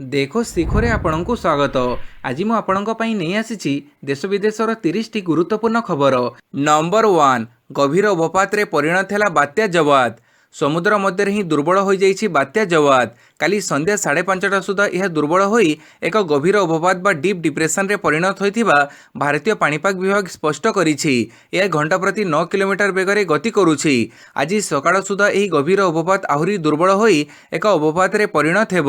देखो शिखरे आपणଙ୍କୁ ସ୍ୱାଗତ। ଆଜି ମୁଁ ଆପଣଙ୍କ ପାଇଁ ନେଇ ଆସିଛି ଦେଶ ବିଦେଶର 30ଟି ଗୁରୁତ୍ୱପୂର୍ଣ୍ଣ ଖବର। ନମ୍ବର 1, ଗଭୀର ଅବପାତରେ ପରିଣତ ହେଲା ବାତ୍ୟା ଜୱାଦ। ସମୁଦ୍ର ମଧ୍ୟରେ ହିଁ ଦୁର୍ବଳ ହୋଇଯାଇଛି ବାତ୍ୟା ଜୱାଦ। କାଲି ସନ୍ଧ୍ୟା 5:30 ସୁଦ୍ଧା ଏହା ଦୁର୍ବଳ ହୋଇ ଏକ ଗଭୀର ଅବପାତ ବା ଡିପ୍ ଡିପ୍ରେସନରେ ପରିଣତ ହୋଇଥିବା ଭାରତୀୟ ପାଣିପାଗ ବିଭାଗ ସ୍ପଷ୍ଟ କରିଛି। ଏହା ଘଣ୍ଟା ପ୍ରତି 9 କିଲୋମିଟର ବେଗରେ ଗତି କରୁଛି। ଆଜି ସକାଳ ସୁଦ୍ଧା ଏହି ଗଭୀର ଅବପାତ ଆହୁରି ଦୁର୍ବଳ ହୋଇ ଏକ ଅବପାତରେ ପରିଣତ ହେବ।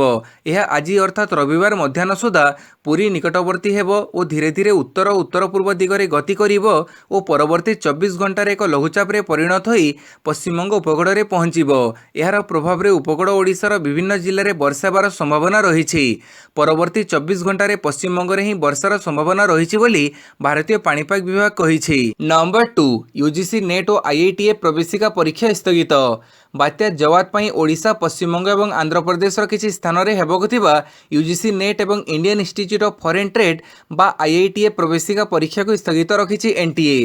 ଏହା ଆଜି ଅର୍ଥାତ୍ ରବିବାର ମଧ୍ୟାହ୍ନ ସୁଦ୍ଧା ପୁରୀ ନିକଟବର୍ତ୍ତୀ ହେବ ଓ ଧୀରେ ଧୀରେ ଉତ୍ତର ଉତ୍ତର ପୂର୍ବ ଦିଗରେ ଗତି କରିବ ଓ ପରବର୍ତ୍ତୀ 24 ଘଣ୍ଟାରେ ଏକ ଲଘୁଚାପରେ ପରିଣତ ହୋଇ ପଶ୍ଚିମବଙ୍ଗ ଉପକୂଳରେ ପହଞ୍ଚିବ। ଏହାର ପ୍ରଭାବରେ ଉପକୂଳ ଓଡ଼ିଶାର ବିଭିନ୍ନ ଜିଲ୍ଲାରେ ବର୍ଷା ହେବାର ସମ୍ଭାବନା ରହିଛି। ପରବର୍ତ୍ତୀ 24 ଘଣ୍ଟାରେ ପଶ୍ଚିମବଙ୍ଗରେ ହିଁ ବର୍ଷାର ସମ୍ଭାବନା ରହିଛି ବୋଲି ଭାରତୀୟ ପାଣିପାଗ ବିଭାଗ କହିଛି। ନମ୍ବର 2, ୟୁଜିସି ନେଟ୍ ଓ ଆଇଆଇଟିଏ ପ୍ରବେଶିକା ପରୀକ୍ଷା ସ୍ଥଗିତ। ବାତ୍ୟା ଜୱାଦ ପାଇଁ ଓଡ଼ିଶା, ପଶ୍ଚିମବଙ୍ଗ ଏବଂ ଆନ୍ଧ୍ରପ୍ରଦେଶର କିଛି ସ୍ଥାନରେ ହେବାକୁ ଥିବା ୟୁଜିସି ନେଟ୍ ଏବଂ Indian institute of foreign trade ବା ଆଇଆଇଟିଏ ପ୍ରବେଶିକା ପରୀକ୍ଷାକୁ ସ୍ଥଗିତ ରଖିଛି ଏନ୍ଟିଏ।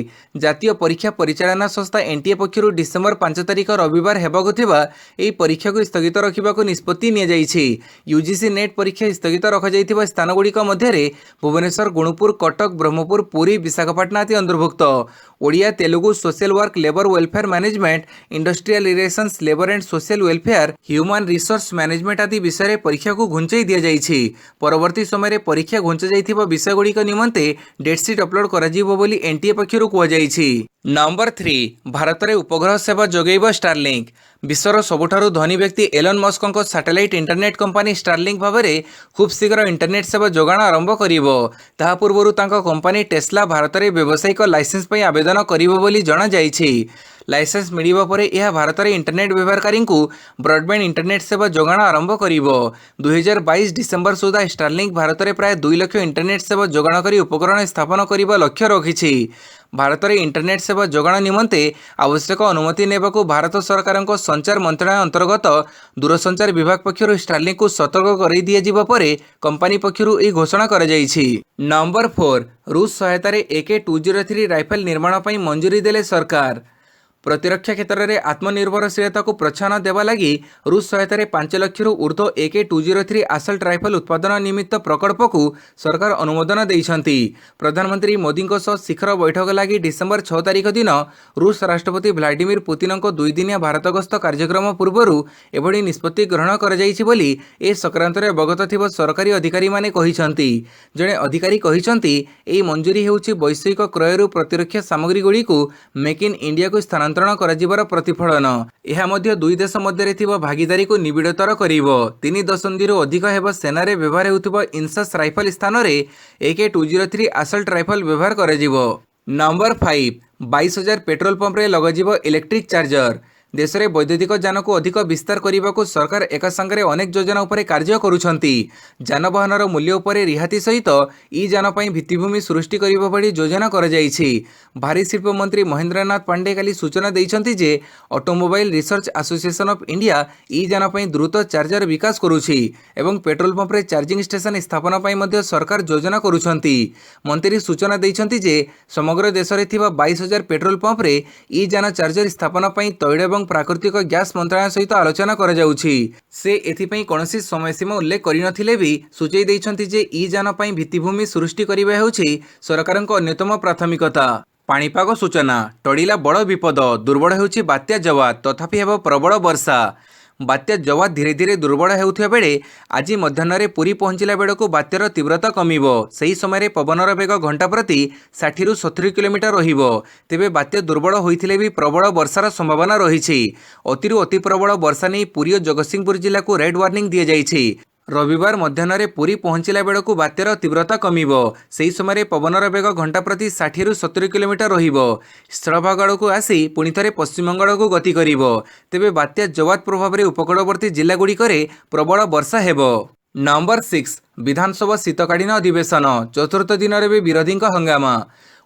ଜାତୀୟ ପରୀକ୍ଷା ପରିଚାଳନା ସଂସ୍ଥା ଏନ୍ଟିଏ ପକ୍ଷରୁ ଡିସେମ୍ବର 5 ତାରିଖ ରବିବାର ହେବାକୁ ଥିବା ଏହି ପରୀକ୍ଷାକୁ ସ୍ଥଗିତ ରଖିବାକୁ ନିଷ୍ପତ୍ତି ନିଆଯାଇଛି। ୟୁଜିସି ନେଟ୍ ପରୀକ୍ଷା ସ୍ଥଗିତ ରଖାଯାଇଥିବା ସ୍ଥାନଗୁଡ଼ିକ ମଧ୍ୟରେ ଭୁବନେଶ୍ୱର, ଗୁଣୁପୁର, କଟକ, ବ୍ରହ୍ମପୁର, ପୁରୀ, ବିଶାଖାପାଟଣା ଆଦି ଅନ୍ତର୍ଭୁକ୍ତ। Odia, Telugu, social work, labour welfare management, industrial relations, labour and social welfare, Humane resource management ଆଦି ବିଷୟରେ ପରୀକ୍ଷାକୁ ଘୁଞ୍ଚାଇ ଦିଆଯାଇଛି। ପରବର୍ତ୍ତୀ ସମୟରେ ପରୀକ୍ଷା ଘୁଞ୍ଚାଯାଇଥିବା ବିଷୟଗୁଡ଼ିକ ନିମନ୍ତେ ଡେଟସିଟ୍ ଅପଲୋଡ କରାଯିବ ବୋଲି ଏନ୍ଟିଏ ପକ୍ଷରୁ କୁହାଯାଇଛି। ନମ୍ବର 3, ଭାରତରେ ଉପଗ୍ରହ ସେବା ଯୋଗାଇବ ଷ୍ଟାରଲିଙ୍କ। ବିଶ୍ୱର ସବୁଠାରୁ ଧନୀ ବ୍ୟକ୍ତି ଏଲନ୍ ମସ୍କଙ୍କ ସାଟେଲାଇଟ୍ ଇଣ୍ଟରନେଟ୍ କମ୍ପାନୀ ଷ୍ଟାରଲିଙ୍କ ଭାବରେ ଖୁବ୍ ଶୀଘ୍ର ଇଣ୍ଟରନେଟ୍ ସେବା ଯୋଗାଣ ଆରମ୍ଭ କରିବ। ତାହା ପୂର୍ବରୁ ତାଙ୍କ କମ୍ପାନୀ ଟେସ୍ଲା ଭାରତରେ ବ୍ୟବସାୟିକ ଲାଇସେନ୍ସ ପାଇଁ ଆବେଦନ କରିବ ବୋଲି ଜଣାଯାଇଛି। ଲାଇସେନ୍ସ ମିଳିବା ପରେ ଏହା ଭାରତରେ ଇଣ୍ଟରନେଟ୍ ବ୍ୟବହାରକାରୀଙ୍କୁ ବ୍ରଡବ୍ୟାଣ୍ଡ ଇଣ୍ଟରନେଟ୍ ସେବା ଯୋଗାଣ ଆରମ୍ଭ କରିବ। 2022 ଡିସେମ୍ବର ସୁଦ୍ଧା ଷ୍ଟାରଲିଙ୍କ ଭାରତରେ ପ୍ରାୟ 2 ଲକ୍ଷ ଇଣ୍ଟରନେଟ୍ ସେବା ଯୋଗାଣକାରୀ ଉପକରଣ ସ୍ଥାପନ କରିବା ଲକ୍ଷ୍ୟ ରଖିଛି। ଭାରତରେ ଇଣ୍ଟରନେଟ୍ ସେବା ଯୋଗାଣ ନିମନ୍ତେ ଆବଶ୍ୟକ ଅନୁମତି ନେବାକୁ ଭାରତ ସରକାରଙ୍କ ସଞ୍ଚାର ମନ୍ତ୍ରଣାଳୟ ଅନ୍ତର୍ଗତ ଦୂରସଞ୍ଚାର ବିଭାଗ ପକ୍ଷରୁ ଷ୍ଟାରଲିଙ୍କକୁ ସତର୍କ କରାଇ ଦିଆଯିବା ପରେ କମ୍ପାନୀ ପକ୍ଷରୁ ଏହି ଘୋଷଣା କରାଯାଇଛି। ନମ୍ବର 4, ରୁଷ ସହାୟତାରେ AK-203 ରାଇଫଲ ନିର୍ମାଣ ପାଇଁ ମଞ୍ଜୁରୀ ଦେଲେ ସରକାର। ପ୍ରତିରକ୍ଷା କ୍ଷେତ୍ରରେ ଆତ୍ମନିର୍ଭରଶୀଳତାକୁ ପ୍ରୋତ୍ସାହନ ଦେବା ଲାଗି ରୁଷ ସହାୟତାରେ 5 ଲକ୍ଷରୁ ଉର୍ଦ୍ଧ୍ୱ AK-203 ଆସଲ୍ଟ ରାଇଫଲ ଉତ୍ପାଦନ ନିମିତ୍ତ ପ୍ରକଳ୍ପକୁ ସରକାର ଅନୁମୋଦନ ଦେଇଛନ୍ତି। ପ୍ରଧାନମନ୍ତ୍ରୀ ମୋଦିଙ୍କ ସହ ଶିଖର ବୈଠକ ଲାଗି ଡିସେମ୍ବର 6 ତାରିଖ ଦିନ ରୁଷ ରାଷ୍ଟ୍ରପତି ଭ୍ଲାଡିମିର ପୁତିନଙ୍କ 2 ଦିନିଆ ଭାରତ ଗସ୍ତ କାର୍ଯ୍ୟକ୍ରମ ପୂର୍ବରୁ ଏଭଳି ନିଷ୍ପତ୍ତି ଗ୍ରହଣ କରାଯାଇଛି ବୋଲି ଏ ସଂକ୍ରାନ୍ତରେ ଅବଗତ ଥିବା ସରକାରୀ ଅଧିକାରୀମାନେ କହିଛନ୍ତି। ଜଣେ ଅଧିକାରୀ କହିଛନ୍ତି, ଏହି ମଞ୍ଜୁରୀ ହେଉଛି ବୈଷୟିକ କ୍ରୟରୁ ପ୍ରତିରକ୍ଷା ସାମଗ୍ରୀଗୁଡ଼ିକୁ ମେକ୍ ଇନ୍ ଇଣ୍ଡିଆକୁ ସ୍ଥାନାନ୍ତରଣ କରାଯିବାର ପ୍ରତିଫଳନ। ଏହା ମଧ୍ୟ ଦୁଇ ଦେଶ ମଧ୍ୟରେ ଥିବା ଭାଗିଦାରୀକୁ ନିବିଡ଼ତର କରିବ। 3 ଦଶନ୍ଧିରୁ ଅଧିକ ହେବ ସେନାରେ ବ୍ୟବହାର ହେଉଥିବା ଇନସାସ୍ ରାଇଫଲ ସ୍ଥାନରେ AK-203 ଆସଲ୍ଟ ରାଇଫଲ ବ୍ୟବହାର କରାଯିବ। ନମ୍ବର 5, 22,000 ପେଟ୍ରୋଲ ପମ୍ପରେ ଲଗାଯିବ ଇଲେକ୍ଟ୍ରିକ୍ ଚାର୍ଜର। ଦେଶରେ ବୈଦ୍ୟୁତିକ ଯାନକୁ ଅଧିକ ବିସ୍ତାର କରିବାକୁ ସରକାର ଏକ ସାଙ୍ଗରେ ଅନେକ ଯୋଜନା ଉପରେ କାର୍ଯ୍ୟ କରୁଛନ୍ତି। ଯାନବାହନର ମୂଲ୍ୟ ଉପରେ ରିହାତି ସହିତ ଇ ଯାନ ପାଇଁ ଭିତ୍ତିଭୂମି ସୃଷ୍ଟି କରିବା ଭଳି ଯୋଜନା କରାଯାଇଛି। ଭାରୀ ଶିଳ୍ପ ମନ୍ତ୍ରୀ ମହେନ୍ଦ୍ରନାଥ ପାଣ୍ଡେ କାଲି ସୂଚନା ଦେଇଛନ୍ତି ଯେ automobile research association of India E ଯାନ ପାଇଁ ଦ୍ରୁତ ଚାର୍ଜର ବିକାଶ କରୁଛି ଏବଂ ପେଟ୍ରୋଲ ପମ୍ପରେ ଚାର୍ଜିଂ ଷ୍ଟେସନ ସ୍ଥାପନ ପାଇଁ ମଧ୍ୟ ସରକାର ଯୋଜନା କରୁଛନ୍ତି। ମନ୍ତ୍ରୀ ସୂଚନା ଦେଇଛନ୍ତି ଯେ ସମଗ୍ର ଦେଶରେ ଥିବା 22,000 ପେଟ୍ରୋଲ ପମ୍ପରେ ଇ ଯାନ ଚାର୍ଜର ସ୍ଥାପନ ପାଇଁ ତୈଳ ଏବଂ ପ୍ରାକୃତିକ ଗ୍ୟାସ୍ ମନ୍ତ୍ରଣାଳୟ ସହିତ ଆଲୋଚନା କରାଯାଉଛି। ସେ ଏଥିପାଇଁ କୌଣସି ସମୟସୀମା ଉଲ୍ଲେଖ କରିନଥିଲେ ବି ସୂଚାଇ ଦେଇଛନ୍ତି ଯେ ଇ ଯାନ ପାଇଁ ଭିତ୍ତିଭୂମି ସୃଷ୍ଟି କରିବା ହେଉଛି ସରକାରଙ୍କ ଅନ୍ୟତମ ପ୍ରାଥମିକତା। ପାଣିପାଗ ସୂଚନା, ଟଳିଲା ବଡ଼ ବିପଦ, ଦୁର୍ବଳ ହେଉଛି ବାତ୍ୟା ଜୱାଦ, ତଥାପି ହେବ ପ୍ରବଳ ବର୍ଷା। ବାତ୍ୟା ଜୱାଦ ଧୀରେ ଧୀରେ ଦୁର୍ବଳ ହେଉଥିବା ବେଳେ ଆଜି ମଧ୍ୟାହ୍ନରେ ପୁରୀ ପହଞ୍ଚିଲା ବେଳକୁ ବାତ୍ୟାର ତୀବ୍ରତା କମିବ। ସେହି ସମୟରେ ପବନର ବେଗ ଘଣ୍ଟା ପ୍ରତି 60ରୁ 70 କିଲୋମିଟର ରହିବ। ତେବେ ବାତ୍ୟା ଦୁର୍ବଳ ହୋଇଥିଲେ ବି ପ୍ରବଳ ବର୍ଷାର ସମ୍ଭାବନା ରହିଛି। ଅତିରୁ ଅତି ପ୍ରବଳ ବର୍ଷା ନେଇ ପୁରୀ ଓ ଜଗତସିଂହପୁର ଜିଲ୍ଲାକୁ ରେଡ୍ ୱାର୍ଣ୍ଣିଂ ଦିଆଯାଇଛି। ରବିବାର ମଧ୍ୟାହ୍ନରେ ପୁରୀ ପହଞ୍ଚିଲା ବେଳକୁ ବାତ୍ୟାର ତୀବ୍ରତା କମିବ। ସେହି ସମୟରେ ପବନର ବେଗ ଘଣ୍ଟା ପ୍ରତି 60ରୁ 70 କିଲୋମିଟର ରହିବ। ସ୍ଥଳଭାଗ ଆଡ଼କୁ ଆସି ପୁଣି ଥରେ ପଶ୍ଚିମବଙ୍ଗ ଆଡ଼କୁ ଗତି କରିବ। ତେବେ ବାତ୍ୟା ଜୱାଦ ପ୍ରଭାବରେ ଉପକୂଳବର୍ତ୍ତୀ ଜିଲ୍ଲାଗୁଡ଼ିକରେ ପ୍ରବଳ ବର୍ଷା ହେବ। ନମ୍ବର 6, ବିଧାନସଭା ଶୀତକାଳୀନ ଅଧିବେଶନ, ଚତୁର୍ଥ ଦିନରେ ବି ବିରୋଧୀଙ୍କ ହଙ୍ଗାମା।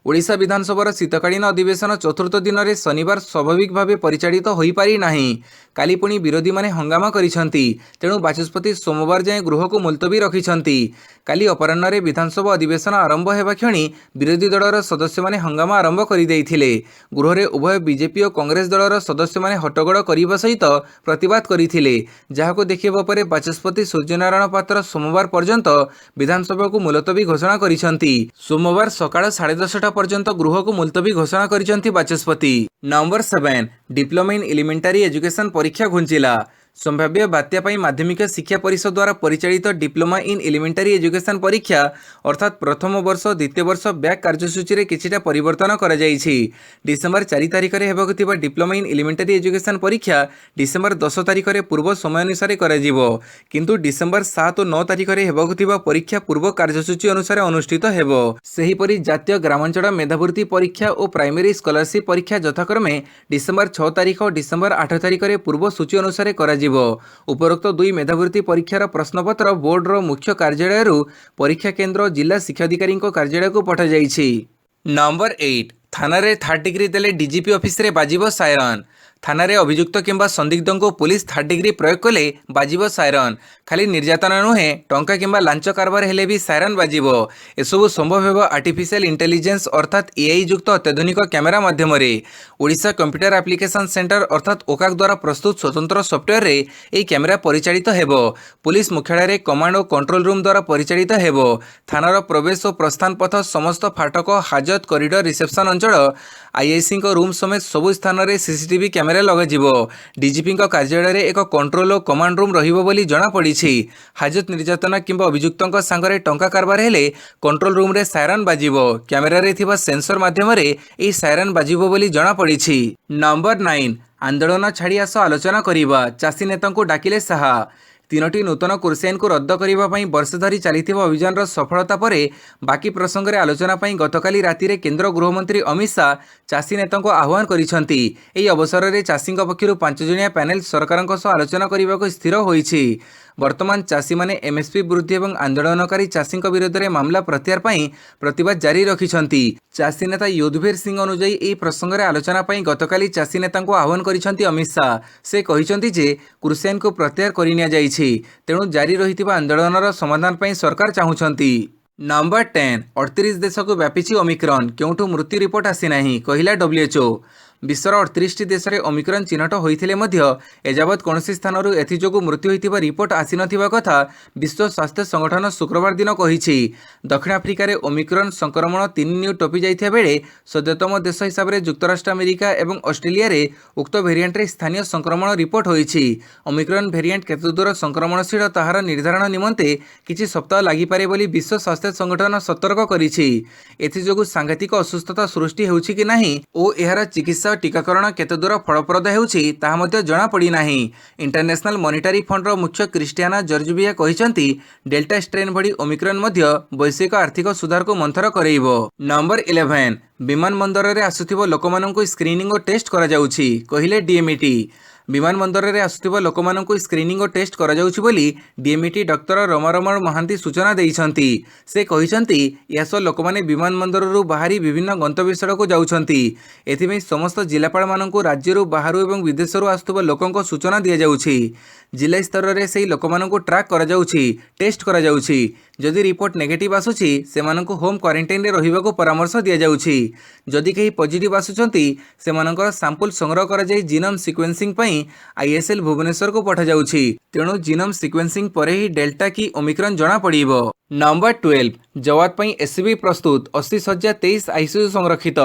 ଓଡ଼ିଶା ବିଧାନସଭାର ଶୀତକାଳୀନ ଅଧିବେଶନ ଚତୁର୍ଥ ଦିନରେ ଶନିବାର ସ୍ୱାଭାବିକ ଭାବେ ପରିଚାଳିତ ହୋଇପାରି ନାହିଁ। काली पुणी विरोधी माने हंगामा करिसंती तेणु बाचस्पति सोमवार जाए गृह को मुलतवी रखिसंती। काली अपराह्न विधानसभा अधिवेशन आरंभ हेबा क्षणी विरोधी दलर सदस्य माने हंगामा आरंभ करदैथिले। गृह रे उभय बीजेपी और कांग्रेस दलर सदस्य माने हट्टगोड़ करबा सहित प्रतिवाद करथिले, जाहाको देखिबा परे बाचस्पति सूर्यनारायण पात्र सोमवार पर्यंत विधानसभा को मुलतवी घोषणा करिसंती। सोमवार सकाळ 10:30 पर्यंत गृह को मुलतवी घोषणा करिसंती Bachaspati. Number 7 diploma in elementary education परीक्षा घुंचिला। संभाव्य बात्या पाई माध्यमिक शिक्षा परिषद द्वारा परिचालित डिप्लोमा इन एलिमेंटारी एजुकेशन परीक्षा अर्थात प्रथम वर्ष द्वितीय वर्ष बैक कार्यसूची रे किछिटा परिवर्तन करा जायछि। डिसेंबर 4 तारिख रे हेबाक थिबा डिप्लोमा इन एलिमेंटारी एजुकेशन परीक्षा डिसेंबर 10 तारिख रे पूर्व समय अनुसार करा जिवो, किंतु डिसेंबर 7 और 9 तारिख रे हेबाक थिबा परीक्षा पूर्व कार्यसूची अनुसार अनुष्ठित हेबो। सेही परि जातीय ग्रामांचल मेधावृत्ति परीक्षा और प्राइमरी स्कॉलरशिप परीक्षा यथाक्रमे डिसेंबर 6 तारिख और डिसेंबर 8 तारिख रे पूर्व सूची अनुसार करा उपरोक्त दुई मेधावृत्ति परीक्षार प्रश्नपत्र बोर्डर मुख्य कार्यालय परीक्षा केन्द्र जिला शिक्षाधिकारी कार्यालय को पठा जाइछि। नंबर 8 थाना रे 3rd डिग्री देले डीजीपी ऑफिस रे बाजिबो सायरन। थाना रे अभियुक्त किंबा संदिग्ध को पुलिस 3rd डिग्री प्रयोग कले बाजिबो सायरन। खाली निर्यातना नुहे टंका किंबा लांच कारबार हेले भी सायरन बाजिबो। एसबु संभव हेबो आर्टिफिशियल इंटेलिजेंस अर्थात एआई युक्त अत्याधुनिक कैमेरा माध्यम रे। ओडिशा कंप्यूटर एप्लिकेशन सेंटर अर्थात ओकाक द्वारा प्रस्तुत स्वतंत्र सॉफ्टवेयर रे एई कैमेरा परिचालित हेबो। पुलिस मुख्यालय रे कमांड और कंट्रोल रूम द्वारा परिचालित हेबो। थानार प्रवेश और प्रस्थान पथ समस्त फाटक हाजत कॉरिडोर रिसेप्शन अंचल आईआईसी रूम समेत सबु स्थान रे सीसीटीवी कैमेरा लगाजिबो। डीजीपी कार्यालय रे एक कंट्रोल और कमांड रूम रहिबो बोली जणा पड़िछि। हाजत निर्यातना किंबा अभियुक्तक संगरे टंका कारबार हेले कंट्रोल रूम रे सायरन बाजिबो। कैमेरा रे थिबा सेंसर माध्यम रे एई सायरन बाजिबो बोली जणा पड़िछि। नंबर 9 आंदोलन छाड़ी आस आलोचना करिबा चाषी नेता को डाकिले साहा। 3टी नूतन कृषि आईन को रद्द करने वर्ष धरी चली अभियान सफलता पर बाकी प्रसंग में आलोचना गतकाली राति केंद्र गृहमंत्री अमित शाह चाषी नेता को आह्वान करिसेंती। एही अवसर में चाषी पक्षर 5 जणिया पैनेल सरकार आलोचना करने को स्थिर होईछि। वर्तमान चाषी माने एमएसपी वृद्धि और आंदोलनकारी चाषी विरोध में मामला प्रत्याहार पर प्रतिवाद जारी रखिछंती। चाषी नेता युद्धवीर सिंह अनुजाई एही प्रसंग में आलोचना गतकाली चाषी नेता को आह्वान करिसेंती अमित शाह। से कहिसेंती जे कृषि आईन को प्रत्याहार कर निया जाइछि, तेणु जारी रहितिबा आंदोलनर समाधान पर सरकार चाहुछंती। नंबर 10 38 देश को व्यापी ओमिक्रॉन क्योंठू मृत्यु रिपोर्ट आसी नाही कहिला WHO। विश्वर 38 देश में ओमिक्रॉन चिन्हट होइथिले मध्य एजावत कौन स्थानरू एथिजोगु मृत्यु होइतिबा रिपोर्ट आसी नथिबा कथा विश्व स्वास्थ्य संगठन शुक्रवार दिन कहिछि। दक्षिण आफ्रिका रे ओमिक्रॉन संक्रमण 3 न्यू टपी जाइथिया बेले सद्यतम देश हिसाब से युक्तराष्ट्र अमेरिका और ऑस्ट्रेलिया रे उक्त वेरिएंट रे स्थानीय संक्रमण रिपोर्ट होइछि। ओमिक्रॉन वेरिएंट केते दूर संक्रमणशील ताहार निर्धारण निमंते किछि सप्ताह लागि पारे बोली विश्व स्वास्थ्य संगठन सतर्क करिछि। एथिजोगु सांघातिक असुस्थता सृष्टि हेउछि कि नाही ओ एहार चिकित्सा टीकाकरण केते दूर फलप्रद हेउछि ताहा मध्ये जणा पड़ी नाही। इंटरनेशनल मॉनिटरी फंड रो मुख्य क्रिस्टियाना जॉर्जविया कहिसेंती डेल्टा स्ट्रेन भड़ी ओमिक्रॉन मध्ये वैश्विक आर्थिक सुधार को मंथर करैबो। नंबर 11 विमान बंदर रे आसुथिबो लोकमानंकु स्क्रीनिंग और टेस्ट करा जाउछि कहिले डीएमईटी। विमान बंदर रे आसुथिबा लोकमानंकु स्क्रीनिंग और टेस्ट करा जाउछि बोली डीएमईटी डॉक्टर रमारमण महांती सूचना देइछंती। से कहिसंती यास लोकमाने विमान बंदर रु बाहरी विभिन्न गंतव्य स्थल को जाउछंती। एथिमे समस्त जिलापाल मानंकु राज्य रु बाहरु एवं विदेश रु आसुथिबा लोकंको सूचना दिया जाउछि। जिला स्तर रे सेही लोकमानंकु ट्रैक करा जाउछि, टेस्ट करा जाउछि। जदि रिपोर्ट नेगेटिव आसुछि सेमानंकु होम क्वारंटाइन रे रहिबाको परामर्श दिया जाउछि। जदि केही पॉजिटिव आसुछंती सेमानंकर सैंपल संग्रह करा जाई जीनोम सिक्वेंसिंग पई आईएसएल भुवनेश्वर को पठा जाउछि। तेणु जीनोम सिक्वेंसिंग परे ही डेल्टा की ओमिक्रॉन जणा पड़िबो। नंबर 12 जवाद पई एससीबी प्रस्तुत 80,023 आईसीयू संरक्षित।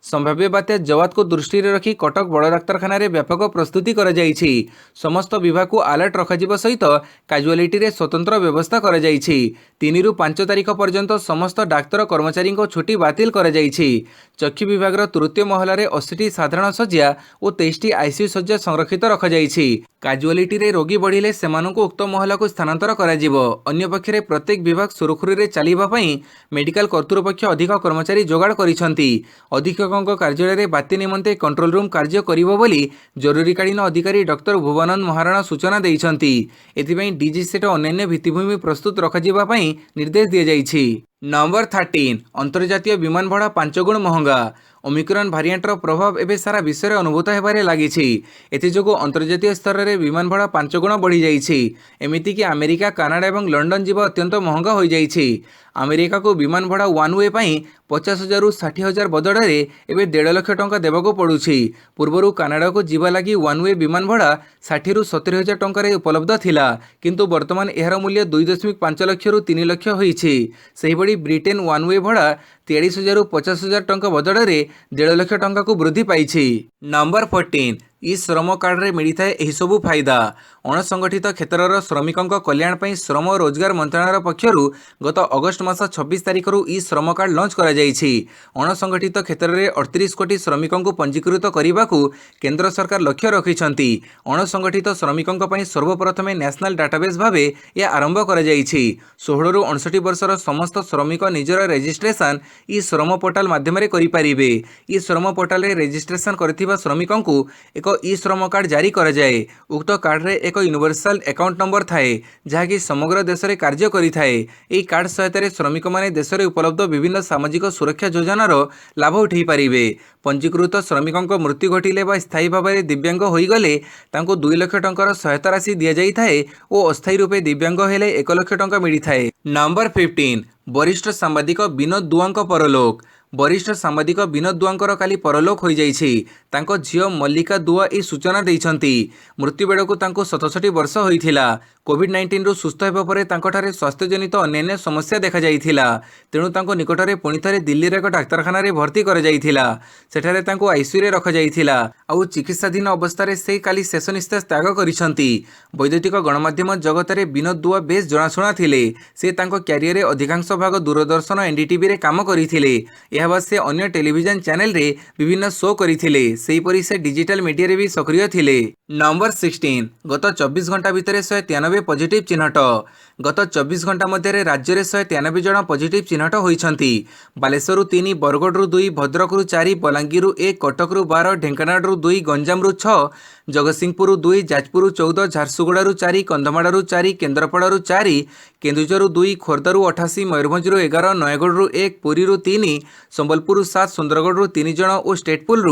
संभाव्य बात्या जवाद को दृष्टि रखी कटक बड़ डाक्तरखाना रे व्यापक प्रस्तुति करा जाइछि। समस्त विभाग को अलर्ट रखा सहित काजुआलिटी रे स्वतंत्र व्यवस्था करा जाइछि। 3 रु 5 तारिख पर्यंत समस्त डाक्तर कर्मचारी को छुट्टी बातिल करा जाइछि। चक्षु विभाग तृतीय महला रे 80टी साधारण शଯ୍या और 23टी आईसीयू शଯ୍या संरक्षित रखा जाइछि। काजुआलिटी रे रोगी बढ़िले सेमानंकु उक्त महला को स्थानांतर करा जिवो। अन्य पक्षरे प्रत्येक विभाग सुरखुरी रे चलिबा पई मेडिकल कर्तृपक्ष अधिक कर्मचारी जोगाड़ करिसंती। अधिक कार्यालय बात्या निमंते कंट्रोल रूम कार्य करिवो बोली जरूरीकालीन अधिकारी डॉक्टर भुवनंद महाराणा सूचना देइछंती। एथिपई डीजी सेट अन्य भित्तिभूमि प्रस्तुत रखाजिबा पई निर्देश दिया जाइछि। नंबर 13 अंतर्जातीय विमान भड़ा 5 गुण महंगा। ओमिक्रॉन भारिएंटर प्रभाव एवं सारा विश्व में अनुभूत होबार लगी। एथोग अंतर्जातीय स्तर में विमान भड़ा 5 गुण बढ़ी जाइए। एमतीक अमेरिका, कानाडा और लंडन जीवा अत्यंत महंगा हो जाइए। अमेरिका को विमान भड़ा वन वे 50,000 रु 60,000 बदल में एवं 1.5 लाख टंका देवाक पड़ुछि। पूर्वर कानाडा को जीवा लगी वन वे विमान भड़ा 60 रु 70,000 टंकार उपलब्ध थिला, किंतु वर्तमान यार मूल्य 2.5 लाख रु 3 लाख होइछि। सेहिबड़ी ब्रिटेन वन वे भड़ा 43,000 रु 50,000 टंका बदल में 1.5 लाख टंका को वृद्धि पाइछि। नंबर 14 ई श्रम कार्ड रे मिलता है यही सबू फायदा। अणसंगठित क्षेत्रर श्रमिकों कल्याण पर श्रम और रोजगार मंत्रालय पक्षर गत अगस्ट मास 26 तारिख ई श्रम कार्ड लॉन्च करा जायछि। अणसंगठित क्षेत्र में 38 कोटी श्रमिकों को पंजीकृत करने को केंद्र सरकार लक्ष्य रखिछंती। अणसंगठित श्रमिकों पर सर्वप्रथमे नेशनल डाटाबेस भाव यह आरंभ करा जायछि। 16 रु 59 वर्षर समस्त श्रमिक निजर रेजिस्ट्रेशन ई श्रम पोर्टाल माध्यम करि परिबे। ई श्रम पोर्टाल रे रेजिस्ट्रेशन करथिबा श्रमिकों को एक ई श्रम कार्ड जारी करा जाए। उक्त कार्ड रे एक यूनिवर्सल अकाउंट नंबर थाए जहाँकि समग्र देश में कार्य करिथाए। एही कार्ड सहायतार श्रमिक माने देश में उपलब्ध विभिन्न सामाजिक सुरक्षा योजनार लाभ उठाई पारिबे। पंजीकृत श्रमिकों मृत्यु घटिले बा स्थायी भाव में दिव्यांग होईगले तांको 2 लाख टंकार सहायता राशि दि जाइए और अस्थायी रूपे दिव्यांग हेले 1 लाख टंका मिलिथाए। नंबर 15 वरिष्ठ सांबादिक विनोद दुआ परलोक। वरिष्ठ सांबादिक विनोद दुआंकर काली परलोक हो जाइछि। तांको झियो मल्लिका दुआ ई सूचना दैछंती। मृत्यु बेड़कू तांको 67 वर्ष होइथिला। कोविड-19 रु सुस्थ हेबा परे तांकोठारे स्वास्थ्यजनित अन्यान्य समस्या देखा जाइथिला। तेणु तांको निकटरे पुणी थरे दिल्ली रे एक डाक्तरखाना रे भर्ती कर जाइथिला। सेठारे तांको आईसीयू रे रखा जाइथिला। आउ चिकित्साधीन अवस्था से काली शेष निश्वास त्याग करिसंती। वैद्युतिक गणमाध्यम जगत रे विनोद दुआ बेस जनाशुना थिले। से तांको क्यारियर रे अधिकांश भाग दूरदर्शन एनडीटीवी रे काम करिथिले। यह बात से अन्य टेलीविजन चैनल रे विभिन्न शो करिथिले। सेहीपरि से डिजिटल मीडिया रे भी सक्रिय थिले। नंबर 16 गत 24 घंटा भितर 193 पॉजिटिव चिन्हट। गत 24 घंटा मध्य राज्य में 193 जन पॉजिटिव चिन्हट होइछंती। बालेश्वर 3, बरगढ़ 2, भद्रक 4, बलांगीर 1, कटक 12, ढेंकानाल 2, गंजाम 6, जगतसिंहपुर 2, जाजपुर 14, झारसुगुड़ा 4, कंधमाड़ 4, केन्द्रापड़ा 4, केन्दुझर 2, खोर्धा 88, मयूरभंज 11, नयगढ़ 1, पुरी 3, संबलपुर 7, सुंदरगढ़ 3 जन और स्टेटपुल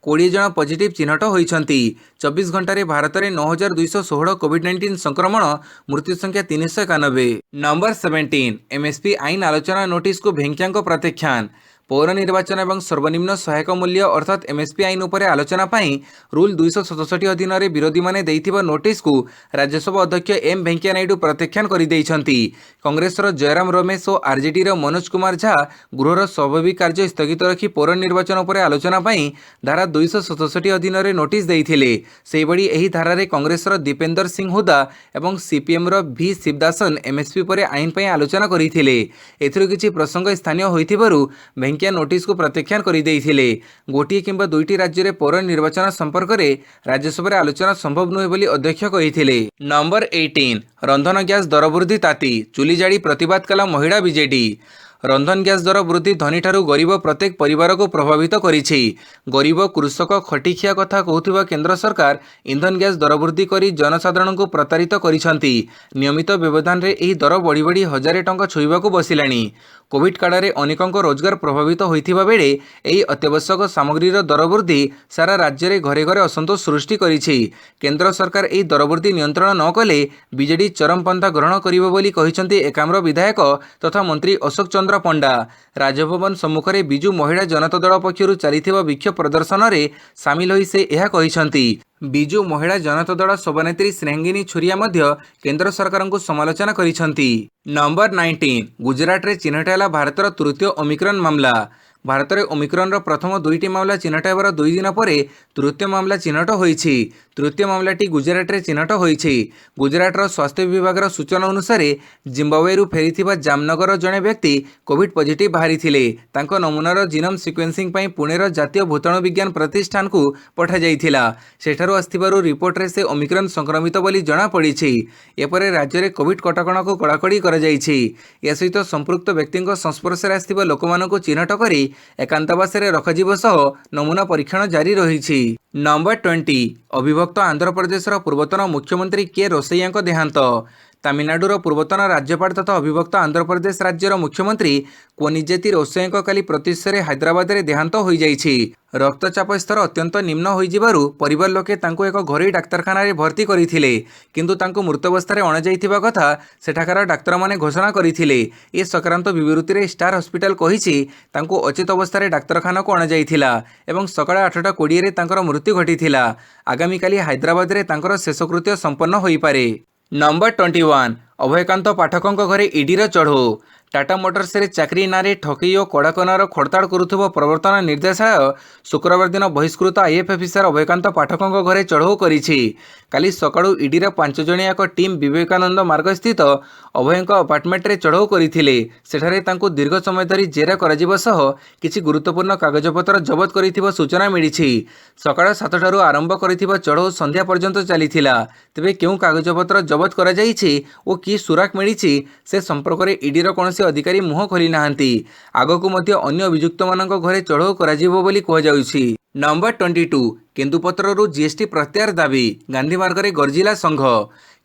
20 जन पॉजिटिव चिन्हट होइछंती। 24 घंटा भारत में 9,216 कोविड-19 संक्रमण, मृत्यु संख्या 391। नंबर 17 एमएसपी आईन आलोचना नोटिस को भेंकिया प्रत्याख्यान। पौर निर्वाचन एवं सर्वनिम्न सहायक मूल्य अर्थात एमएसपी आईन उपरे आलोचना पाई रूल 267 अधीन विरोधी माने देइथिबा नोटिस को राज्यसभा अध्यक्ष एम वेंकैया नायडू प्रत्याख्यान कर दैछंती। कांग्रेसर जयराम रमेश और आरजेडी मनोज कुमार झा गृहर स्वाभाविक कार्य स्थगित रखी पौर निर्वाचन उपरे आलोचना पाई धारा 267 अधीन नोटिस देइथिले। सेहिबड़ी एही धारारे कांग्रेसर दीपेंदर सिंह हुदा एवं सीपीएम रो भी शिवदासन एमएसपी परे आईन पाई आलोचना करिथिले। एथिरो किछि प्रसंग स्थानीय होइथिबारु भेंकिया नोटिस को प्रत्याख्यान कर देइथिले। गोटिए किंबा दुईटी राज्य में पौर निर्वाचन संपर्क में राज्यसभा आलोचना संभव नुहे बोली अध्यक्ष कहिथिले। नंबर 18 रंधन गैस दर वृद्धि ताती चुली जाड़ी प्रतिवाद कला महिला बीजेडी। रंधन गैस दर वृद्धि धनी ठारू गरीब प्रत्येक परिवार को प्रभावित करिछि। गरीब कृषक खटिखिया कथा कहूथिबा केंद्र सरकार इंधन गैस दर वृद्धि करी जनसाधारण को प्रतारित करिसंती। नियमित व्यवधान रे एही दर बढ़ी बढ़ी 1000 टंका छुईबाकू बसिलाणी। कोविड काଳରେ अनेकଙ୍କ रोजगार प्रभावित होइथिबा बेले एही अत्यावश्यक सामग्रीर दर वृद्धि सारा राज्य में घरे घरे असंतोष सृष्टि करिछि। केंद्र सरकार एही दर वृद्धि नियंत्रण न कले बीजेडी चरम पंथा ग्रहण करिबो बोली कहिसंती एकाम्र विधायक तथा मंत्री अशोक चंद्र पंडा। राजभवन सम्मुख में बिजू महिला जनता दल पक्षर चलिथिबा विक्षोभ प्रदर्शन में सामिल होई से यह कहिसंती। बिजू महिला जनता दल सभानेत्री स्नेहांगिनी छुरिया मध्य केंद्र सरकार को समालोचना करिसंती। नंबर 19 गुजरात रे चिन्हट है भारतर तृतीय ओमिक्रॉन मामला। भारत में ओमिक्रॉन प्रथम 2टी मामला चिन्हट होवर 2 दिन पर तृतीय मामला चिन्हट होइछि। तृतीय मामलाटी गुजरात रे चिन्हट होइछि। गुजरात स्वास्थ्य विभाग सूचना अनुसार जिम्बाब्वेरु फेरिथिबा जामनगर जड़े व्यक्ति कोविड पॉजिटिव बाहरी थिले। तांको नमूनार जीनोम सिक्वेन्सिंग पई पुणेर जातीय भूताणु विज्ञान प्रतिष्ठान को पठा जाइथिला। सेठारु आस्थिबारु रिपोर्ट रे से ओमिक्रॉन संक्रमित बोली जणा पड़िछि। एपरे राज्य में कोविड कटकणा को कड़ाकड़ी करा जाइछि। या सहित संपृक्त व्यक्ति संस्पर्श में आस्थिबा लोकमानंकु चिन्हट करी एकांतवास रखाଯିब सह नमूना परीक्षण जारी रही। नंबर 20 अविभक्त आंध्र प्रदेश पूर्वतन मुख्यमंत्री के रोसैया देहांत। ତାମିଲନାଡୁର ପୂର୍ବତନ ରାଜ୍ୟପାଳ ତଥା ଅବିଭକ୍ତ ଆନ୍ଧ୍ରପ୍ରଦେଶ ରାଜ୍ୟର ମୁଖ୍ୟମନ୍ତ୍ରୀ କୋନିଜେତି ରୋଷେଇଙ୍କ କାଲି ପ୍ରତ୍ୟୁଷରେ ହାଇଦ୍ରାବାଦରେ ଦେହାନ୍ତ ହୋଇଯାଇଛି। ରକ୍ତଚାପ ସ୍ତର ଅତ୍ୟନ୍ତ ନିମ୍ନ ହୋଇଯିବାରୁ ପରିବାର ଲୋକେ ତାଙ୍କୁ ଏକ ଘରୋଇ ଡାକ୍ତରଖାନାରେ ଭର୍ତ୍ତି କରିଥିଲେ, କିନ୍ତୁ ତାଙ୍କୁ ମୃତାବସ୍ଥାରେ ଅଣାଯାଇଥିବା କଥା ସେଠାକାର ଡାକ୍ତରମାନେ ଘୋଷଣା କରିଥିଲେ। ଏ ସଂକ୍ରାନ୍ତ ବିବୃତ୍ତିରେ ଷ୍ଟାର ହସ୍ପିଟାଲ କହିଛି ତାଙ୍କୁ ଅଚେତ ଅବସ୍ଥାରେ ଡାକ୍ତରଖାନାକୁ ଅଣାଯାଇଥିଲା ଏବଂ ସକାଳ 8:20ରେ ତାଙ୍କର ମୃତ୍ୟୁ ଘଟିଥିଲା। ଆଗାମୀକାଲି ହାଇଦ୍ରାବାଦରେ ତାଙ୍କର ଶେଷକୃତ୍ୟ ସମ୍ପନ୍ନ ହୋଇପାରେ। ନମ୍ବର 21 ଅଭୟକାନ୍ତ ପାଠକଙ୍କ ଘରେ ଇଡିର ଚଢ଼ଉ। ଟାଟା ମୋଟର୍ସରେ ଚାକିରି ନାଁରେ ଠକେଇ ଓ କଡ଼ାକନାର ଖୋଳତାଡ଼ କରୁଥିବା ପ୍ରବର୍ତ୍ତନ ନିର୍ଦ୍ଦେଶାଳୟ ଶୁକ୍ରବାର ଦିନ ବହିଷ୍କୃତ ଆଇଏଏଫ୍ ଅଫିସର ଅଭୟକାନ୍ତ ପାଠକଙ୍କ ଘରେ ଚଢ଼ଉ କରିଛି। କାଲି ସକାଳୁ ଇଡିର 5 ଜଣିଆ ଏକ ଟିମ୍ ବିବେକାନନ୍ଦ ମାର୍ଗସ୍ଥିତ ଅଭୟଙ୍କ ଆପାର୍ଟମେଣ୍ଟରେ ଚଢ଼ଉ କରିଥିଲେ। ସେଠାରେ ତାଙ୍କୁ ଦୀର୍ଘ ସମୟ ଧରି ଜେରା କରାଯିବା ସହ କିଛି ଗୁରୁତ୍ୱପୂର୍ଣ୍ଣ କାଗଜପତ୍ର ଜବତ କରିଥିବା ସୂଚନା ମିଳିଛି। ସକାଳ 7ଟାରୁ ଆରମ୍ଭ କରିଥିବା ଚଢ଼ଉ ସନ୍ଧ୍ୟା ପର୍ଯ୍ୟନ୍ତ ଚାଲିଥିଲା। ତେବେ କେଉଁ କାଗଜପତ୍ର ଜବତ କରାଯାଇଛି ଓ କି ସୁରାକ ମିଳିଛି ସେ ସମ୍ପର୍କରେ ଇଡିର କୌଣସି ଅଧିକାରୀ ମୁହଁ ଖୋଲି ନାହାନ୍ତି। ଆଗକୁ ମଧ୍ୟ ଅନ୍ୟ ଅଭିଯୁକ୍ତମାନଙ୍କ ଘରେ ଚଢ଼ଉ କରାଯିବ ବୋଲି କୁହାଯାଉଛି। ନମ୍ବର 22 କେନ୍ଦୁପତ୍ରରୁ ଜିଏସ୍ଟି ପ୍ରତ୍ୟାହାର ଦାବି। ଗାନ୍ଧୀ ମାର୍ଗରେ ଗର୍ଜିଲା ସଂଘ।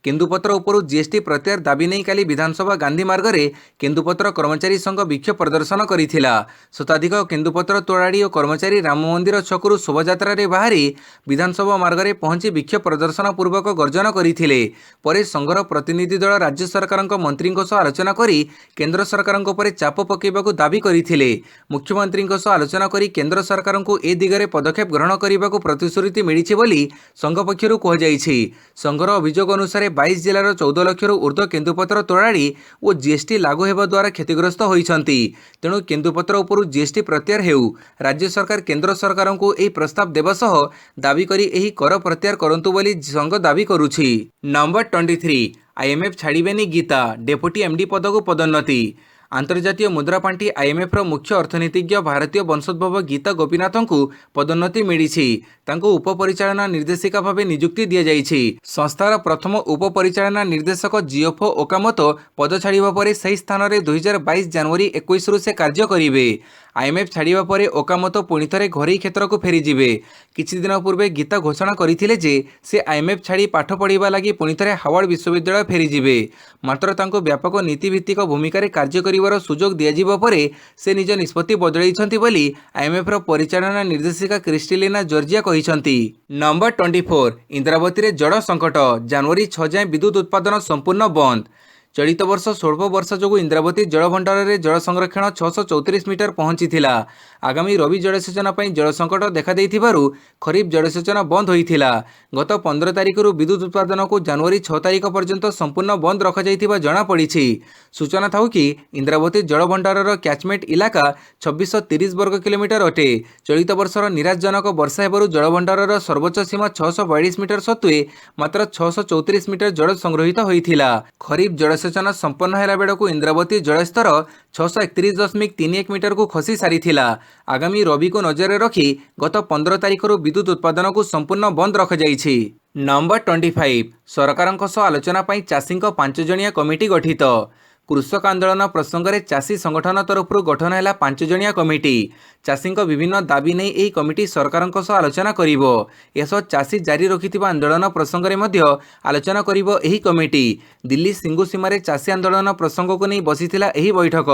କେନ୍ଦୁପତ୍ର ଉପରୁ ଜିଏସ୍ଟି ପ୍ରତ୍ୟାହାର ଦାବି ନେଇ କାଲି ବିଧାନସଭା ଗାନ୍ଧୀ ମାର୍ଗରେ କେନ୍ଦୁପତ୍ର କର୍ମଚାରୀ ସଂଘ ବିକ୍ଷୋଭ ପ୍ରଦର୍ଶନ କରିଥିଲା। ଶତାଧିକ କେନ୍ଦୁପତ୍ର ତୋଳାଡ଼ି ଓ କର୍ମଚାରୀ ରାମ ମନ୍ଦିର ଛକରୁ ଶୋଭାଯାତ୍ରାରେ ବାହାରି ବିଧାନସଭା ମାର୍ଗରେ ପହଞ୍ଚି ବିକ୍ଷୋଭ ପ୍ରଦର୍ଶନ ପୂର୍ବକ ଗର୍ଜନ କରିଥିଲେ। ପରେ ସଂଘର ପ୍ରତିନିଧି ଦଳ ରାଜ୍ୟ ସରକାରଙ୍କ ମନ୍ତ୍ରୀଙ୍କ ସହ ଆଲୋଚନା କରି କେନ୍ଦ୍ର ସରକାରଙ୍କ ଉପରେ ଚାପ ପକାଇବାକୁ ଦାବି କରିଥିଲେ। ମୁଖ୍ୟମନ୍ତ୍ରୀଙ୍କ ସହ ଆଲୋଚନା କରି କେନ୍ଦ୍ର ସରକାରଙ୍କୁ ଏ ଦିଗରେ ପଦକ୍ଷେପ ଗ୍ରହଣ କରିବାକୁ ପ୍ରତିଶ୍ରୁତି ମିଳିଛି ବୋଲି ସଂଘ ପକ୍ଷରୁ କୁହାଯାଇଛି। ସଂଘର ଅଭିଯୋଗ ଅନୁସାରେ 22 ଜିଲ୍ଲାର 14 ଲକ୍ଷରୁ ଉର୍ଦ୍ଧ୍ୱ କେନ୍ଦୁପତ୍ର ତୋଳାଡ଼ି ଓ ଜିଏସ୍ଟି ଲାଗୁ ହେବା ଦ୍ୱାରା କ୍ଷତିଗ୍ରସ୍ତ ହୋଇଛନ୍ତି। ତେଣୁ କେନ୍ଦୁପତ୍ର ଉପରୁ ଜିଏସ୍ଟି ପ୍ରତ୍ୟାହାର ହେଉ। ରାଜ୍ୟ ସରକାର କେନ୍ଦ୍ର ସରକାରଙ୍କୁ ଏହି ପ୍ରସ୍ତାବ ଦେବା ସହ ଦାବି କରି ଏହି କର ପ୍ରତ୍ୟାହାର କରନ୍ତୁ ବୋଲି ସଂଘ ଦାବି କରୁଛି। ନମ୍ବର 23 ଆଇଏମ୍ଏଫ୍ ଛାଡ଼ିବେନି ଗୀତା। ଡେପୁଟି ଏମ୍ଡି ପଦକୁ ପଦୋନ୍ନତି। ଆନ୍ତର୍ଜାତୀୟ ମୁଦ୍ରା ପାଣ୍ଠି ଆଇଏମ୍ଏଫ୍ର ମୁଖ୍ୟ ଅର୍ଥନୀତିଜ୍ଞ ଭାରତୀୟ ବଂଶୋଦ୍ଭବ ଗୀତା ଗୋପୀନାଥଙ୍କୁ ପଦୋନ୍ନତି ମିଳିଛି। ତାଙ୍କୁ ଉପପରିଚାଳନା ନିର୍ଦ୍ଦେଶିକା ଭାବେ ନିଯୁକ୍ତି ଦିଆଯାଇଛି। ସଂସ୍ଥାର ପ୍ରଥମ ଉପପରିଚାଳନା ନିର୍ଦ୍ଦେଶକ ଜିଓଫୋ ଓକାମୋତୋ ପଦ ଛାଡ଼ିବା ପରେ ସେହି ସ୍ଥାନରେ 2022 ଜାନୁଆରୀ 21ରୁ ସେ କାର୍ଯ୍ୟ କରିବେ। ଆଇଏମ୍ଏଫ୍ ଛାଡ଼ିବା ପରେ ଓକାମୋତୋ ପୁଣି ଥରେ ଘରୋଇ କ୍ଷେତ୍ରକୁ ଫେରିଯିବେ। କିଛି ଦିନ ପୂର୍ବେ ଗୀତା ଘୋଷଣା କରିଥିଲେ ଯେ ସେ ଆଇଏମ୍ଏଫ୍ ଛାଡ଼ି ପାଠ ପଢ଼ିବା ଲାଗି ପୁଣି ଥରେ ହାୱାର୍ଡ ବିଶ୍ୱବିଦ୍ୟାଳୟ ଫେରିଯିବେ। ମାତ୍ର ତାଙ୍କୁ ବ୍ୟାପକ ନୀତିଭିତ୍ତିକ ଭୂମିକାରେ କାର୍ଯ୍ୟ କରିବାର ସୁଯୋଗ ଦିଆଯିବା ପରେ ସେ ନିଜ ନିଷ୍ପତ୍ତି ବଦଳାଇଛନ୍ତି ବୋଲି ଆଇଏମ୍ଏଫ୍ର ପରିଚାଳନା ନିର୍ଦ୍ଦେଶିକା କ୍ରିଷ୍ଟାଲିନା ଜର୍ଜିଆ କହିଛନ୍ତି। ନମ୍ବର 24 ଇନ୍ଦ୍ରାବତୀରେ ଜଳ ସଙ୍କଟ। ଜାନୁଆରୀ 6 ଯାଏଁ ବିଦ୍ୟୁତ୍ ଉତ୍ପାଦନ ସମ୍ପୂର୍ଣ୍ଣ ବନ୍ଦ। ଚଳିତ ବର୍ଷ ସ୍ୱଳ୍ପ ବର୍ଷା ଯୋଗୁଁ ଇନ୍ଦ୍ରାବତୀ ଜଳଭଣ୍ଡାରରେ ଜଳ ସଂରକ୍ଷଣ 634 ମିଟର ପହଞ୍ଚିଥିଲା। ଆଗାମୀ ରବି ଜଳସେଚନ ପାଇଁ ଜଳ ସଙ୍କଟ ଦେଖାଦେଇଥିବାରୁ ଖରିଫ ଜଳସେଚନ ବନ୍ଦ ହୋଇଥିଲା। ଗତ 15 ତାରିଖରୁ ବିଦ୍ୟୁତ୍ ଉତ୍ପାଦନକୁ ଜାନୁଆରୀ 6 ତାରିଖ ପର୍ଯ୍ୟନ୍ତ ସମ୍ପୂର୍ଣ୍ଣ ବନ୍ଦ ରଖାଯାଇଥିବା ଜଣାପଡ଼ିଛି। ସୂଚନା ଥାଉ କି ଇନ୍ଦ୍ରାବତୀ ଜଳଭଣ୍ଡାରର କ୍ୟାଚମେଣ୍ଟ ଇଲାକା 2630 ବର୍ଗ କିଲୋମିଟର ଅଟେ। ଚଳିତ ବର୍ଷର ନିରାଶଜନକ ବର୍ଷା ହେବାରୁ ଜଳଭଣ୍ଡାରର ସର୍ବୋଚ୍ଚ ସୀମା 642 ମିଟର ସତ୍ତ୍ୱେ ମାତ୍ର 634 ମିଟର ଜଳ ସଂଗ୍ରହିତ ହୋଇଥିଲା। ଖରିଫ ଜଳସେଚନ ସମ୍ପନ୍ନ ହେଲା ବେଳକୁ ଇନ୍ଦ୍ରାବତୀ ଜଳସ୍ତର 631.31 ମିଟରକୁ ଖସି ସାରିଥିଲା। ଆଗାମୀ ରବିକୁ ନଜରରେ ରଖି ଗତ 15 ତାରିଖରୁ ବିଦ୍ୟୁତ୍ ଉତ୍ପାଦନକୁ ସମ୍ପୂର୍ଣ୍ଣ ବନ୍ଦ ରଖାଯାଇଛି। ନମ୍ବର 25 ସରକାରଙ୍କ ସହ ଆଲୋଚନା ପାଇଁ ଚାଷୀଙ୍କ 5 ଜଣିଆ କମିଟି ଗଠିତ। କୃଷକ ଆନ୍ଦୋଳନ ପ୍ରସଙ୍ଗରେ ଚାଷୀ ସଂଗଠନ ତରଫରୁ ଗଠନ ହେଲା 5 ଜଣିଆ କମିଟି। ଚାଷୀଙ୍କ ବିଭିନ୍ନ ଦାବି ନେଇ ଏହି କମିଟି ସରକାରଙ୍କ ସହ ଆଲୋଚନା କରିବ। ଏସହ ଚାଷୀ ଜାରି ରଖିଥିବା ଆନ୍ଦୋଳନ ପ୍ରସଙ୍ଗରେ ମଧ୍ୟ ଆଲୋଚନା କରିବ ଏହି କମିଟି। ଦିଲ୍ଲୀ ସିଙ୍ଗୁ ସୀମାରେ ଚାଷୀ ଆନ୍ଦୋଳନ ପ୍ରସଙ୍ଗକୁ ନେଇ ବସିଥିଲା ଏହି ବୈଠକ।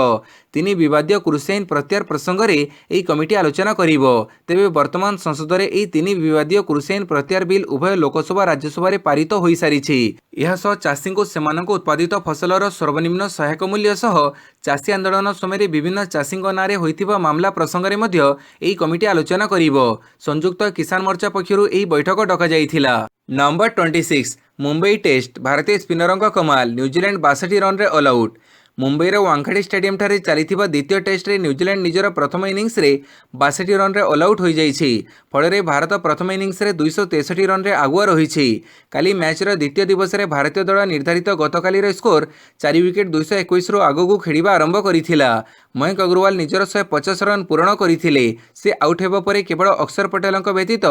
3 ବିବାଦୀୟ କୃଷି ଆଇନ ପ୍ରତ୍ୟାହାର ପ୍ରସଙ୍ଗରେ ଏହି କମିଟି ଆଲୋଚନା କରିବ। ତେବେ ବର୍ତ୍ତମାନ ସଂସଦରେ ଏହି 3 ବିବାଦୀୟ କୃଷି ଆଇନ ପ୍ରତ୍ୟାହାର ବିଲ୍ ଉଭୟ ଲୋକସଭା ରାଜ୍ୟସଭାରେ ପାରିତ ହୋଇସାରିଛି। ଏହାସହ ଚାଷୀଙ୍କୁ ସେମାନଙ୍କ ଉତ୍ପାଦିତ ଫସଲର ସର୍ବନିମ୍ନ ସହାୟକ ମୂଲ୍ୟ ସହ ଚାଷୀ ଆନ୍ଦୋଳନ ସମୟରେ ବିଭିନ୍ନ ଚାଷୀଙ୍କ ନାଁରେ ହୋଇଥିବା ମାମଲା ପ୍ରସଙ୍ଗରେ ମଧ୍ୟ ଏହି କମିଟି ଆଲୋଚନା କରିବ। ସଂଯୁକ୍ତ କିସାନ ମୋର୍ଚ୍ଚା ପକ୍ଷରୁ ଏହି ବୈଠକ ଡକାଯାଇଥିଲା। Number 26 Mumbai test. ଭାରତୀୟ ସ୍ପିନରଙ୍କ କମାଲ। ନ୍ୟୁଜିଲାଣ୍ଡ 62 ରନରେ ଅଲ୍ ଆଉଟ୍। ମୁମ୍ବାଇର ୱାଙ୍ଗଖେଡେ ଷ୍ଟାଡିୟମଠାରେ ଚାଲିଥିବା ଦ୍ୱିତୀୟ ଟେଷ୍ଟରେ ନ୍ୟୁଜିଲାଣ୍ଡ ନିଜର ପ୍ରଥମ ଇନିଂସରେ 62 ରନରେ ଅଲ୍ ଆଉଟ୍ ହୋଇଯାଇଛି। ଫଳରେ ଭାରତ ପ୍ରଥମ ଇନିଂସରେ 263 ରନରେ ଆଗୁଆ ରହିଛି। କାଲି ମ୍ୟାଚ୍ର ଦ୍ୱିତୀୟ ଦିବସରେ ଭାରତୀୟ ଦଳ ନିର୍ଦ୍ଧାରିତ ଗତକାଲିର ସ୍କୋର 4 ୱିକେଟ୍ 221ରୁ ଆଗକୁ ଖେଳିବା ଆରମ୍ଭ କରିଥିଲା। ମୟଙ୍କ ଅଗ୍ରୱାଲ ନିଜର 150 ରନ୍ ପୂରଣ କରିଥିଲେ। ସେ ଆଉଟ୍ ହେବା ପରେ କେବଳ ଅକ୍ଷର ପଟେଲଙ୍କ ବ୍ୟତୀତ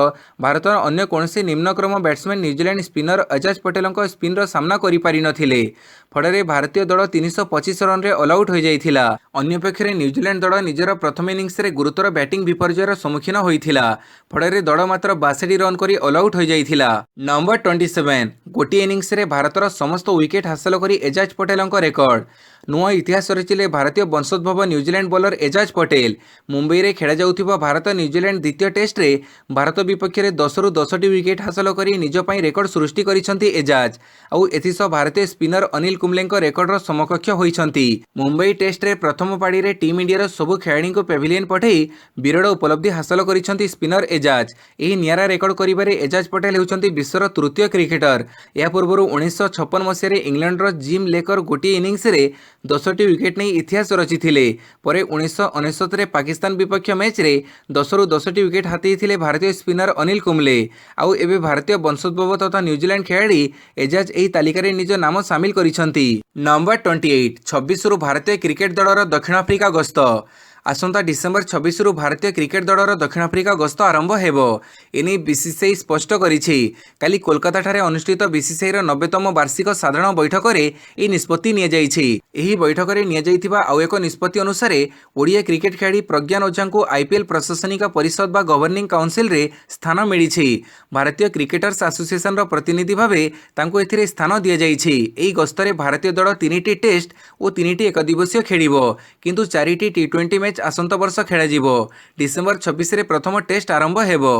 ଭାରତର ଅନ୍ୟ କୌଣସି ନିମ୍ନକ୍ରମ ବ୍ୟାଟ୍ସମ୍ୟାନ୍ ନ୍ୟୁଜିଲାଣ୍ଡ ସ୍ପିନର ଅଜାଜ ପଟେଲଙ୍କ ସ୍ପିନ୍ର ସାମ୍ନା କରିପାରିନଥିଲେ। ଫଳରେ ଭାରତୀୟ ଦଳ 325 25 रन रे ऑल आउट हो जाइथिला। अन्य पक्षरे न्यूजीलैंड दल निजर प्रथम इनिंग्स रे गुरुतर बैटिंग विपर्ययर सम्मुखीन होइथिला। फଳରେ दल मात्र 62 रन करी ऑल आउट हो जाइथिला। नंबर 27 गोटी इनिंग्स रे भारतर समस्त विकेट हासिल करी एजाज पटेलଙ୍କ रेकर्ड। नुआ इतिहास रचिले भारतीय वंशोद्भव न्यूजीलैंड बॉलर एजाज पटेल। मुंबई रे खेला जाउथिबा भारत न्यूजीलैंड द्वितीय टेस्ट रे भारत विपक्ष रे 10 रु 10टी विकेट हासिल करी निज पई रेकर्ड सृष्टि करिसंती एजाज। आउ एथिस भारतीय स्पिनर अनिल कुंबलेଙ୍କ रेकर्ड रो समकक्ष होइसंती। मुंबई टेस्ट रे प्रथम पाड़ी रे टीम इंडिया रो सबु खेलाड़ी को पेविलियन पठेई विरल उपलब्धि हासिल करिसंती स्पिनर एजाज। एही नियारा रेकर्ड करिबारे एजाज पटेल हेउचंती विश्वर तृतीय क्रिकेटर। या पूर्वरु 1956 मसिया रे इंग्लैंड रो जिम लेकर गोटी इनिंग्स रे 10टी विकेट नहीं इतिहास रचिथिले। परे 1969 रे पाकिस्तान विपक्ष मैच रे 10 रु 10टी विकेट हाथीथिले भारतीय स्पिनर अनिल कुंबले। आउ एबे भारतीय वंशोद्भव तथा न्यूजीलैंड खेलाड़ी एजाज एही तालिका रे निज नाम शामिल करिसंती। नंबर 28 26 रु भारतीय क्रिकेट दलर दक्षिण आफ्रिका गस्त। आसंता डिसेम्बर 26 रु भारतीय क्रिकेट दलर दक्षिण आफ्रिका गस्त आरंभ हेबो। एने बीसीसीआई स्पष्ट करिछि। काली कोलकाता ठारे अनुष्ठित बीसीसीआई रो 90तम वार्षिक साधारण बैठक रे ए निष्पत्ति निया जाइछि। एही बैठक रे निया जाइथिबा आउ एक निष्पत्ति अनुसार ओडिया क्रिकेट खेलाड़ी प्रज्ञान ओझा को आईपीएल प्रशासनिक परिषद बा गवर्निंग काउंसिल रे स्थान मिलिछि। भारतीय क्रिकेटर्स एसोसिएशन रो प्रतिनिधि भाबे तांको एथिरे स्थान दिया जाइछि। एही गस्तरे भारतीय दल 3टी टेस्ट और 3टी एक दिवसीय खेलिबो, किंतु 4टी टी20 मैच आसंता वर्ष खेला जिवो। डिसेम्बर 26 रे प्रथम टेस्ट आरंभ हेबो।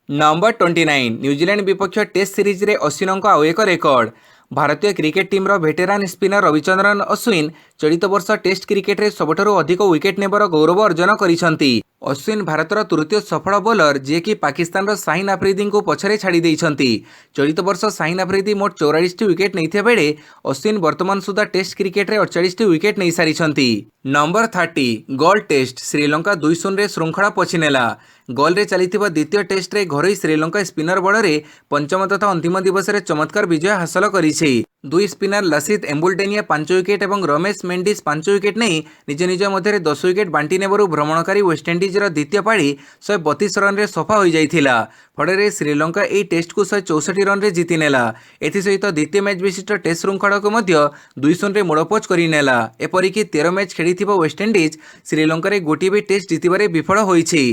नंबर 29 न्यूजीलैंड विपक्ष टेस्ट सीरीज रे अश्विनଙ୍କ आउ एक रेकर्ड। भारतीय क्रिकेट टीम रो वेटेरान स्पिनर रविचंद्रन अश्विन चलित वर्ष टेस्ट क्रिकेट रे सबठारु अधिक विकेट नेबर गौरव अर्जन करिसंती। अश्विन भारतर तृतीय सफल बॉलर जे कि पाकिस्तान रो शाहीन आफरीदी को पछरे छाड़ी देइछंती। चलित वर्ष शाहीन आफरीदी मोट 44टी विकेट नैथिया बेले अश्विन वर्तमान सुधा टेस्ट क्रिकेट रे 48टी विकेट नै सारिछंती। नंबर 30 गोल टेस्ट श्रीलंका 2-0 रे श्रृंखला पछिनेला। गोल रे चलिथिबा द्वितीय टेस्ट रे घरोई श्रीलंका स्पिनर बଳରେ पंचम तथा अंतिम दिवस रे चमत्कार विजय हासिल करिछि। दुई स्पिनर लसित एम्बुल्टेनिया 5 विकेट और रमेश मेंडिस 5 विकेट नहीं निज निज मध्य 10 विकेट बांटी नेबारु भ्रमणकारी वेस्टइंडीज द्वितीय पाड़ी 132 रन रे सफा हो जाइथिला। फଳରେ श्रीलंका एही टेस्ट को 164 रन रे जीति नेला। एथि सहित द्वितीय मैच विशिष्ट टेस्ट श्रृंखला को मध्य 2-0 रे मोड़पोच करि नेला। एपरिकी 13 मैच खेलिथिबा वेस्टइंडीज श्रीलंका रे गोटी भी टेस्ट जीतिबारे विफल होइछि।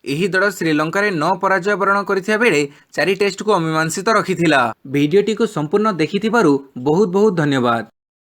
एही दल श्रीलंका रे 9 पराजय वरण करिथिया बेले 4 टेस्ट को अमीमांसित रखिथिला। वीडियोटी को संपूर्ण देखिथिबारु बहुत बहुत धन्यवाद।